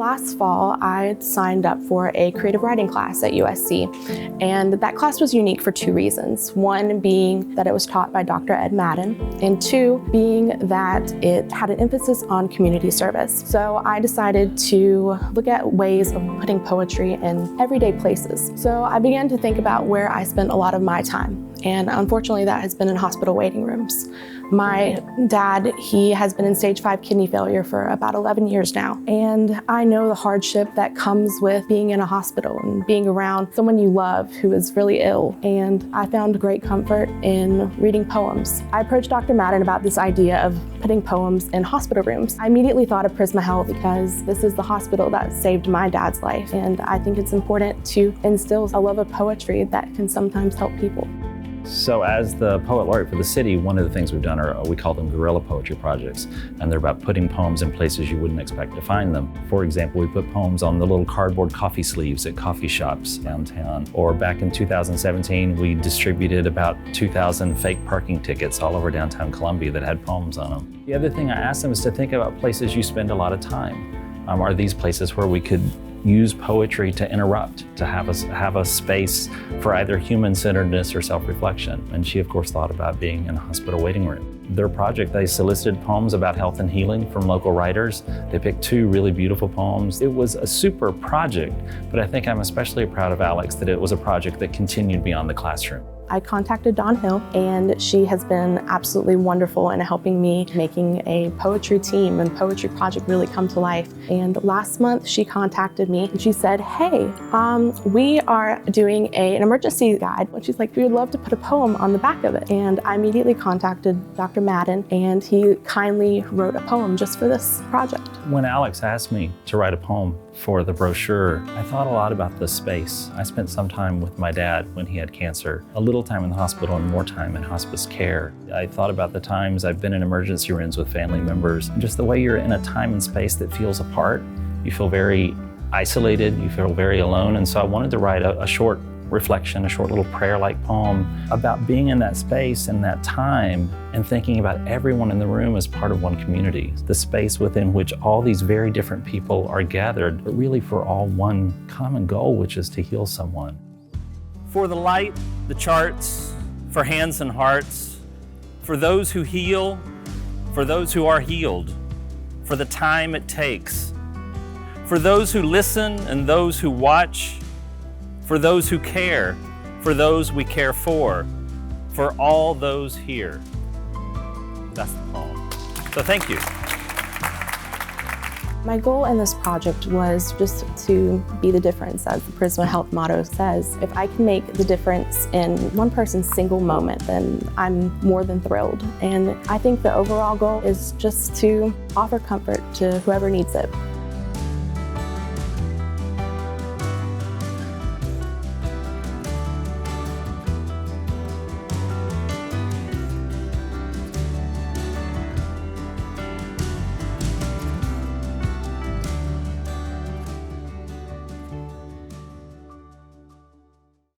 Last fall, I signed up for a creative writing class at USC, and that class was unique for two reasons. One being that it was taught by Dr. Ed Madden, and two being that it had an emphasis on community service. So I decided to look at ways of putting poetry in everyday places. So I began to think about where I spent a lot of my time, and unfortunately that has been in hospital waiting rooms. My dad, he has been in stage 5 kidney failure for about 11 years now. And I know the hardship that comes with being in a hospital and being around someone you love who is really ill. And I found great comfort in reading poems. I approached Dr. Madden about this idea of putting poems in hospital rooms. I immediately thought of Prisma Health because this is the hospital that saved my dad's life. And I think it's important to instill a love of poetry that can sometimes help people. So as the Poet Laureate for the city, one of the things we've done are, we call them guerrilla poetry projects, and they're about putting poems in places you wouldn't expect to find them. For example, we put poems on the little cardboard coffee sleeves at coffee shops downtown. Or back in 2017, we distributed about 2,000 fake parking tickets all over downtown Columbia that had poems on them. The other thing I asked them is to think about places you spend a lot of time. Are these places where we could use poetry to interrupt, to have a space for either human-centeredness or self-reflection? And she, of course, thought about being in a hospital waiting room. Their project, they solicited poems about health and healing from local writers. They picked 2 really beautiful poems. It was a super project, but I think I'm especially proud of Alex that it was a project that continued beyond the classroom. I contacted Dawn Hill, and she has been absolutely wonderful in helping me making a poetry team and poetry project really come to life. And last month she contacted me and she said, hey, we are doing an emergency guide. And she's like, we would love to put a poem on the back of it. And I immediately contacted Dr. Madden, and he kindly wrote a poem just for this project. When Alex asked me to write a poem for the brochure, I thought a lot about the space. I spent some time with my dad when he had cancer, a little time in the hospital and more time in hospice care. I thought about the times I've been in emergency rooms with family members, just the way you're in a time and space that feels apart. You feel very isolated, you feel very alone, and so I wanted to write a short reflection, a short little prayer-like poem about being in that space and that time and thinking about everyone in the room as part of one community, the space within which all these very different people are gathered, but really for all one common goal, which is to heal someone. For the light, the charts, for hands and hearts, for those who heal, for those who are healed, for the time it takes, for those who listen and those who watch, for those who care, for those we care for all those here. That's the poem. So thank you. My goal in this project was just to be the difference, as the Prisma Health motto says. If I can make the difference in one person's single moment, then I'm more than thrilled. And I think the overall goal is just to offer comfort to whoever needs it.